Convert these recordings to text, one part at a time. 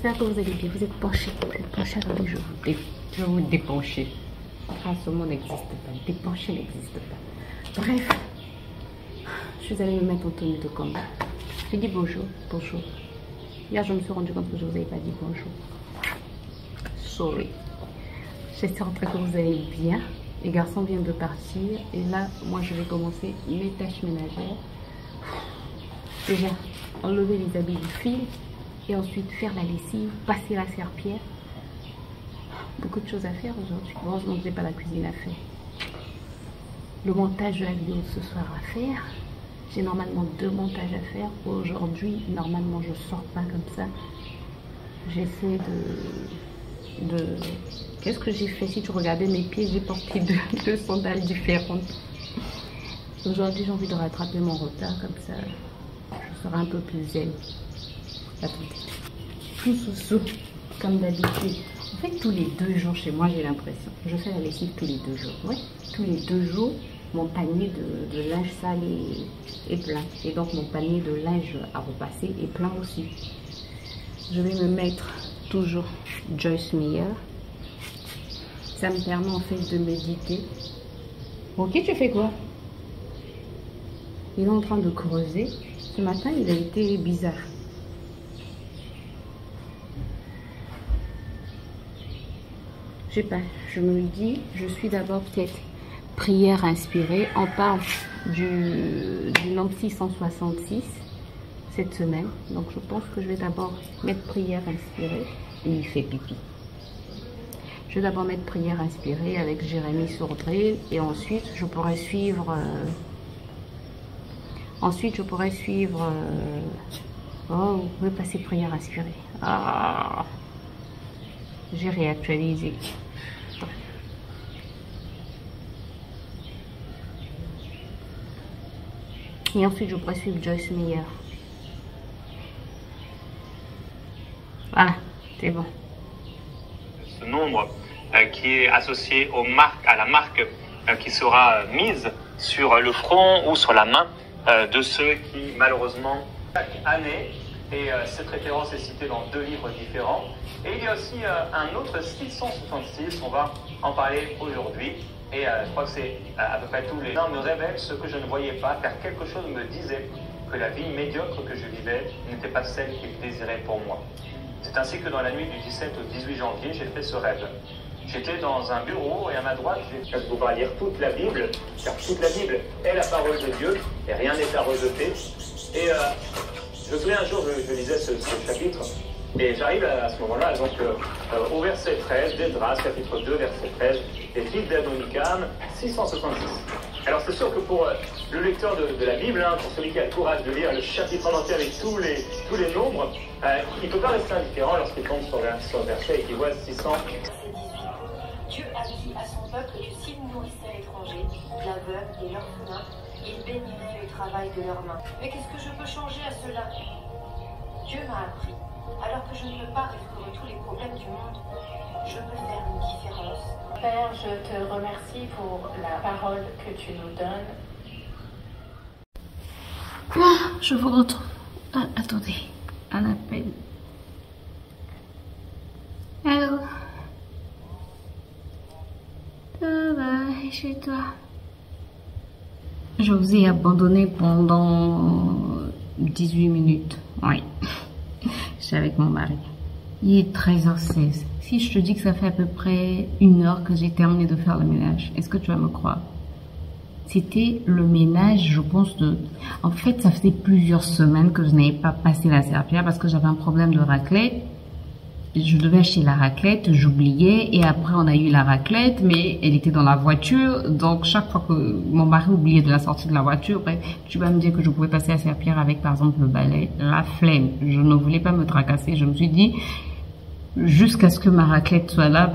J'espère que vous allez bien. Vous êtes penchés. Attendez, je vais vous dépencher. Ah, ce mot n'existe pas. Dépencher n'existe pas. Bref, je suis allée me mettre en tenue de combat. J'ai dit bonjour. Hier, je me suis rendu compte que je ne vous avais pas dit bonjour. Sorry. J'espère que vous allez bien. Les garçons viennent de partir. Et là, moi, je vais commencer mes tâches ménagères. Déjà, enlever les habits du fil. Et ensuite, faire la lessive, passer la serpillière. Beaucoup de choses à faire aujourd'hui. Heureusement que je n'ai pas la cuisine à faire. Le montage de la vidéo ce soir à faire. J'ai normalement 2 montages à faire. Aujourd'hui, normalement, je ne sors pas comme ça. J'essaie de... Qu'est-ce que j'ai fait? Si tu regardais mes pieds, j'ai porté deux sandales différentes. Aujourd'hui, j'ai envie de rattraper mon retard. Comme ça, je serai un peu plus zen. Attendez. Tout sous comme d'habitude. En fait, tous les 2 jours chez moi, j'ai l'impression. Je fais la lessive tous les 2 jours. Oui, tous les 2 jours, mon panier de linge sale est plein. Et donc, mon panier de linge à repasser est plein aussi. Je vais me mettre toujours Joyce Meyer. Ça me permet en fait de méditer. Ok, tu fais quoi? Il est en train de creuser. Ce matin, il a été bizarre. Je sais pas, je me dis, je suis d'abord peut-être prière inspirée. On parle du nombre 666 cette semaine. Donc je pense que je vais d'abord mettre prière inspirée. Et il fait pipi. Je vais d'abord mettre prière inspirée avec Jérémie Sourdril. Et ensuite, je pourrais suivre... oh, je vais passer prière inspirée. Ah, j'ai réactualisé. Et ensuite, je pourrais suivre Joyce Meyer. Voilà, c'est bon. Ce nombre qui est associé à la marque qui sera mise sur le front ou sur la main de ceux qui, malheureusement, chaque année, et cette référence est citée dans 2 livres différents. Et il y a aussi un autre 666, on va en parler aujourd'hui. Et je crois que c'est à peu près tous les ans me révèlent ce que je ne voyais pas, car quelque chose me disait que la vie médiocre que je vivais n'était pas celle qu'il désirait pour moi. C'est ainsi que dans la nuit du 17 au 18 janvier, j'ai fait ce rêve. J'étais dans un bureau et à ma droite, je vais pouvoir lire toute la Bible, car toute la Bible est la parole de Dieu et rien n'est à rejeter. Et je me souviens un jour, je lisais ce chapitre. Et j'arrive à ce moment-là, donc au verset 13, d'Esdras, chapitre 2, verset 13, les filles d'Adonikam, 666. Alors c'est sûr que pour le lecteur de la Bible, pour celui qui a le courage de lire le chapitre en entier avec tous les nombres, il ne peut pas rester indifférent lorsqu'il tombe sur le verset et qu'il voit 600. Dieu a dit à son peuple que s'ils nourrissaient l'étranger, la veuve et l'orphelin, ils béniraient le travail de leurs mains. Mais qu'est-ce que je peux changer à cela? Dieu m'a appris. Alors que je ne peux pas résoudre tous les problèmes du monde, je peux faire une différence. Père, je te remercie pour la parole que tu nous donnes. Ah, je vous retrouve. Ah, attendez, un appel. Allô? Ça va, et chez toi? Je vous ai abandonné pendant 18 minutes. Oui. J'étais avec mon mari. Il est 13h16. Si je te dis que ça fait à peu près 1 heure que j'ai terminé de faire le ménage, est-ce que tu vas me croire? C'était le ménage, je pense, En fait, ça faisait plusieurs semaines que je n'avais pas passé la serpillière parce que j'avais un problème de raclette. Je devais acheter la raclette, j'oubliais. Et après, on a eu la raclette, mais elle était dans la voiture. Donc, chaque fois que mon mari oubliait de la sortie de la voiture, bref, tu vas me dire que je pouvais passer la serpillière avec, par exemple, le balai. La flemme. Je ne voulais pas me tracasser. Je me suis dit, jusqu'à ce que ma raclette soit là,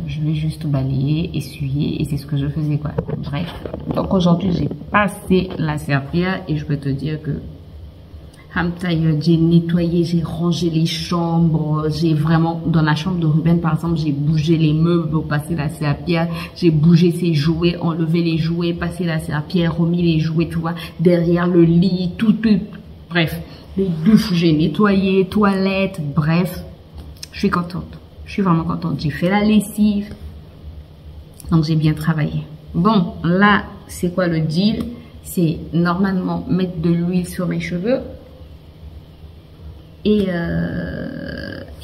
je vais juste balayer, essuyer. Et c'est ce que je faisais, quoi. Bref. Donc, aujourd'hui, j'ai passé la serpillière et je peux te dire que j'ai nettoyé, j'ai rangé les chambres, j'ai vraiment, dans la chambre de Ruben par exemple, j'ai bougé les meubles pour passer la serpillière, j'ai bougé ses jouets, enlevé les jouets, passé la serpillière, remis les jouets, tu vois, derrière le lit, tout, bref, les douches j'ai nettoyé, toilettes, bref, Je suis contente. Je suis vraiment contente. J'ai fait la lessive. Donc, j'ai bien travaillé. Bon, là, c'est quoi le deal? C'est normalement mettre de l'huile sur mes cheveux et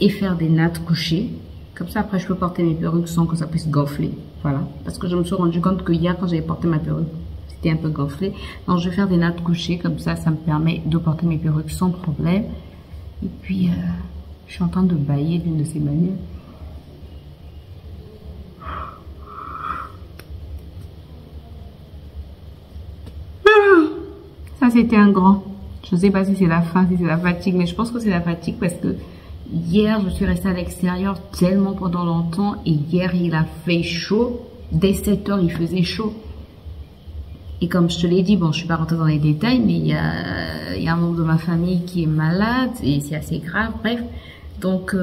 faire des nattes couchées. Comme ça, après, je peux porter mes perruques sans que ça puisse gonfler. Voilà. Parce que je me suis rendu compte que hier, quand j'avais porté ma perruque, c'était un peu gonflé. Donc, je vais faire des nattes couchées. Comme ça, ça me permet de porter mes perruques sans problème. Et puis, je suis en train de bailler d'une de ces manières. Ça, c'était un grand. Je ne sais pas si c'est la faim, si c'est la fatigue, mais je pense que c'est la fatigue parce que hier, je suis restée à l'extérieur tellement pendant longtemps et hier, il a fait chaud. Dès 7 heures, il faisait chaud. Et comme je te l'ai dit, bon, je ne suis pas rentrée dans les détails, mais il y a un membre de ma famille qui est malade et c'est assez grave, bref. Donc,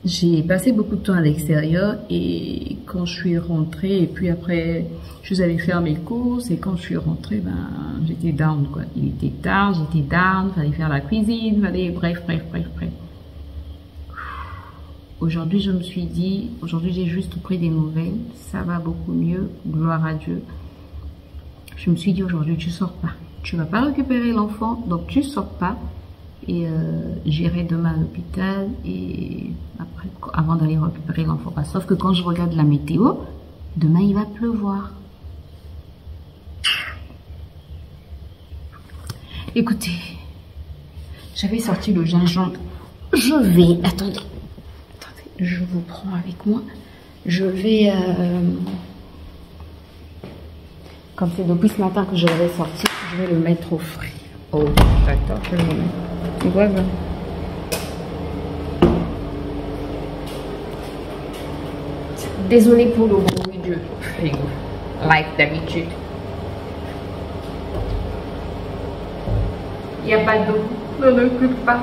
j'ai passé beaucoup de temps à l'extérieur et quand je suis rentrée, et puis après, je suis allée faire mes courses et quand je suis rentrée, ben, j'étais down, quoi. Il était tard, j'étais down, fallait faire la cuisine, fallait, bref. Aujourd'hui, je me suis dit, aujourd'hui, j'ai juste pris des nouvelles, ça va beaucoup mieux, gloire à Dieu. Je me suis dit, aujourd'hui, tu sors pas. Tu vas pas récupérer l'enfant, donc tu sors pas. Et j'irai demain à l'hôpital et après, avant d'aller récupérer l'enfant. Sauf que quand je regarde la météo, demain il va pleuvoir. Écoutez, j'avais sorti le gingembre. Je vais, attendez, je vous prends avec moi. Je vais, comme c'est depuis ce matin que je l'avais sorti, je vais le mettre au frais. Oh, d'accord, je vais le mettre. Tu vois, là. Désolée pour le bruit du frigo, like d'habitude. Il n'y a pas d'eau, ne m'occupe pas.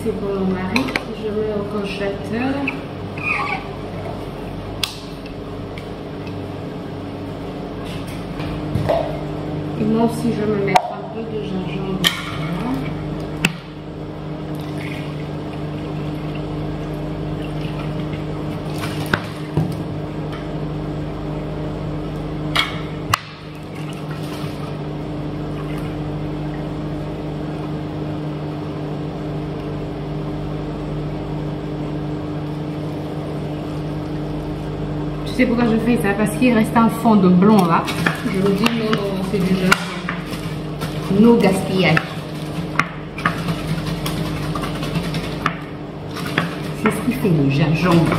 C'est pour mon mari, je mets au congélateur. Et moi aussi je vais me mettre un peu de gingembre. Tu sais pourquoi je fais ça? Parce qu'il reste un fond de blanc là. Je me dis non, c'est du gingembre. No gaspillage. C'est ce qui fait le gingembre.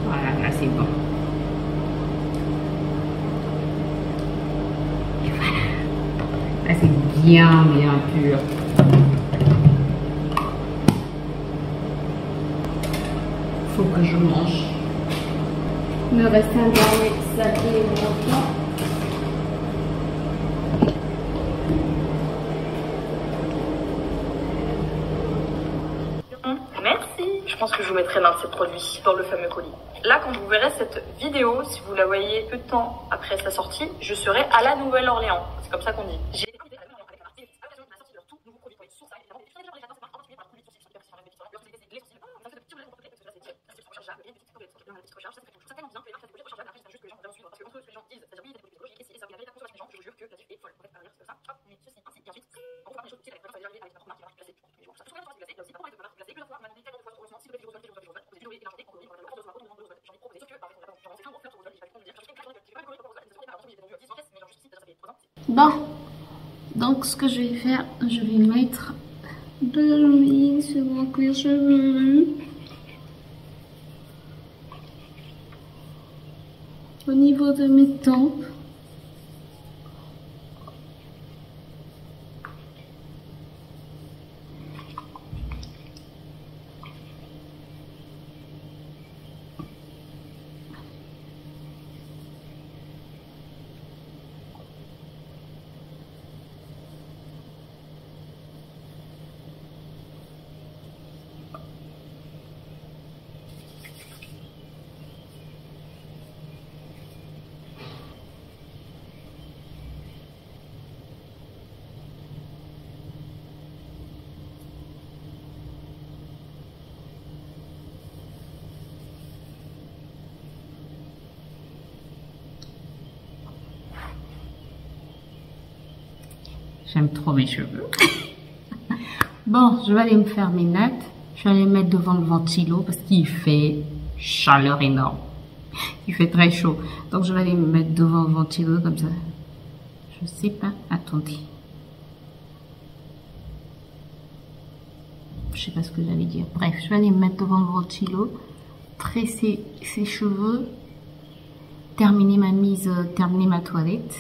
Voilà, là c'est bon. Et voilà. Là c'est bien pur. Faut que je mange. Il me reste un dernier saké maintenant. Merci. Je pense que je vous mettrai l'un de ces produits dans le fameux colis. Là, quand vous verrez cette vidéo, si vous la voyez peu de temps après sa sortie, je serai à la Nouvelle-Orléans. C'est comme ça qu'on dit. J'ai Bon, donc ce que je vais faire, je vais mettre de l'huile sur mon cuir chevelu. Au niveau de mes tempes. J'aime trop mes cheveux. Bon, je vais aller me faire mes nattes. Je vais aller me mettre devant le ventilo parce qu'il fait chaleur énorme. Il fait très chaud. Donc, je vais aller me mettre devant le ventilo comme ça. Je sais pas. Attendez. Je sais pas ce que j'allais dire. Bref, je vais aller me mettre devant le ventilo, tresser ses cheveux, terminer ma mise, terminer ma toilette.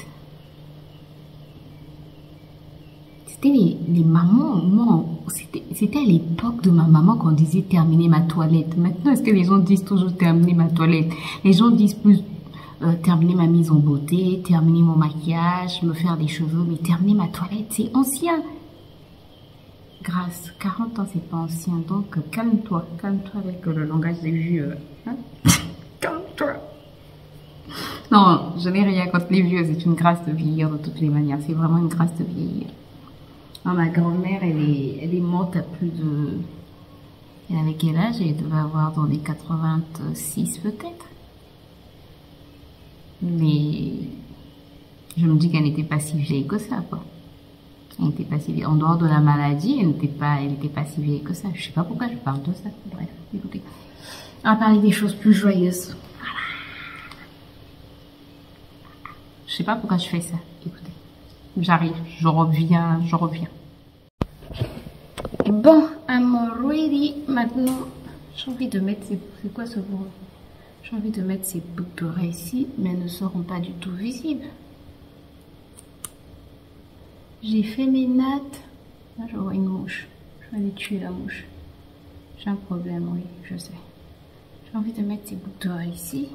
C'était les mamans, moi, c'était à l'époque de ma maman qu'on disait terminer ma toilette. Maintenant, est-ce que les gens disent toujours terminer ma toilette? Les gens disent plus terminer ma mise en beauté, terminer mon maquillage, me faire des cheveux, mais terminer ma toilette, c'est ancien. Grâce, 40 ans, c'est pas ancien, donc calme-toi avec le langage des vieux. Hein? Calme-toi. Non, je n'ai rien contre les vieux, c'est une grâce de vieillir de toutes les manières, c'est vraiment une grâce de vieillir. Non, ma grand-mère, elle est morte à plus de... Elle avait quel âge? Elle devait avoir dans les 86 peut-être. Mais je me dis qu'elle n'était pas si vieille que ça, quoi. Elle n'était pas si vieille. En dehors de la maladie, elle n'était pas si vieille que ça. Je sais pas pourquoi je parle de ça. Bref, écoutez. On va parler des choses plus joyeuses. Voilà. Je sais pas pourquoi je fais ça. Écoutez. J'arrive, je reviens. Bon, I'm ready. Maintenant, j'ai envie de mettre c'est quoi ce bruit? J'ai envie de mettre ces boucles d'oreilles ici, mais elles ne seront pas du tout visibles. J'ai fait mes nattes. Là, je vois une mouche. Je vais aller tuer la mouche. J'ai un problème, oui, je sais. J'ai envie de mettre ces boucles d'oreilles ici.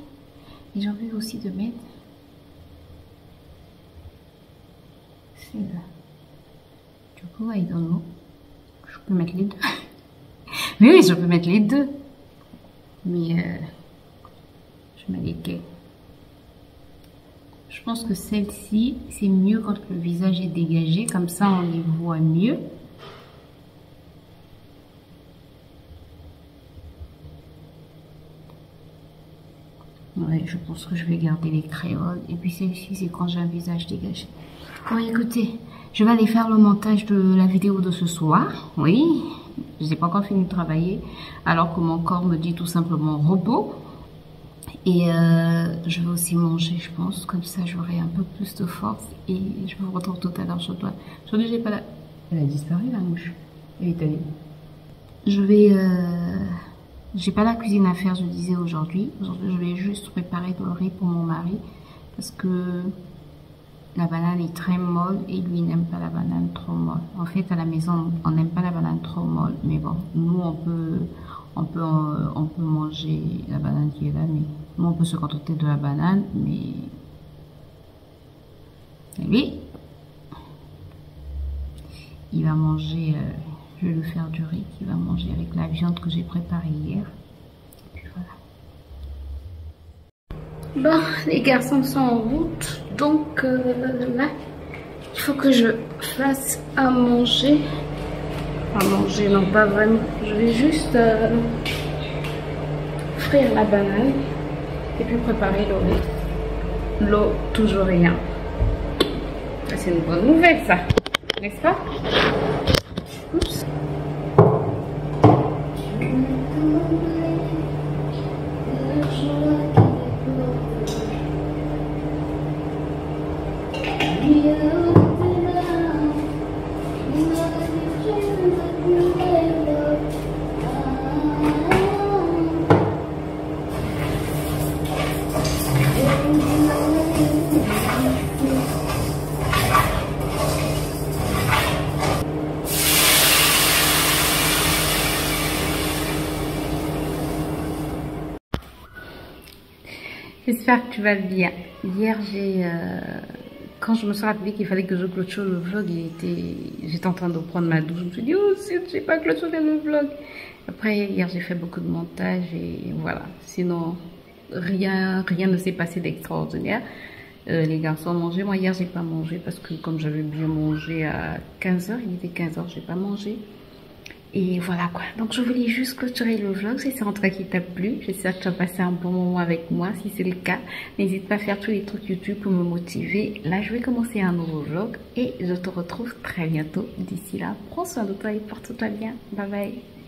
Et j'ai envie aussi de mettre... C'est là. Du coup, I don't know. Je peux mettre les deux. Mais oui, je peux mettre les deux. Mais je mets lesquelles? Je pense que celle-ci, c'est mieux quand le visage est dégagé. Comme ça, on les voit mieux. Ouais, je pense que je vais garder les créoles. Et puis celle-ci, c'est quand j'ai un visage dégagé. Bon, écoutez, je vais aller faire le montage de la vidéo de ce soir. Oui, je n'ai pas encore fini de travailler. Alors que mon corps me dit tout simplement repos. Et je vais aussi manger, je pense. Comme ça, j'aurai un peu plus de force. Et je vous retrouve tout à l'heure sur toi. Aujourd'hui, j'ai pas la... Elle a disparu, la mouche. Elle est allée. Je vais... J'ai pas la cuisine à faire, je disais aujourd'hui. Aujourd'hui, je vais juste préparer le riz pour mon mari. Parce que la banane est très molle et lui n'aime pas la banane trop molle. En fait, à la maison, on n'aime pas la banane trop molle. Mais bon, nous, on peut manger la banane qui est là. Mais nous, on peut se contenter de la banane. Mais lui, il va manger... je vais lui faire du riz qu'il va manger avec la viande que j'ai préparée hier. Et puis voilà. Bon, les garçons sont en route. Donc là, il faut que je fasse à manger. À manger, non pas vraiment. Je vais juste frire la banane. Et puis préparer le riz. L'eau, toujours rien. C'est une bonne nouvelle ça. N'est-ce pas? Oups. J'espère que tu vas bien. Hier, quand je me suis rappelé qu'il fallait que je clôture le vlog, j'étais en train de prendre ma douche. Je me suis dit, oh, je sais pas clôturer le vlog. Après, hier, j'ai fait beaucoup de montage et voilà. Sinon, rien ne s'est passé d'extraordinaire. Les garçons ont mangé. Moi, hier, j'ai pas mangé parce que comme j'avais bien mangé à 15h, il était 15h, j'ai pas mangé. Et voilà quoi. Donc je voulais juste clôturer le vlog. J'espère en tout cas qu'il t'a plu. J'espère que tu as passé un bon moment avec moi. Si c'est le cas, n'hésite pas à faire tous les trucs YouTube pour me motiver. Là, je vais commencer un nouveau vlog et je te retrouve très bientôt. D'ici là, prends soin de toi et porte-toi bien. Bye bye.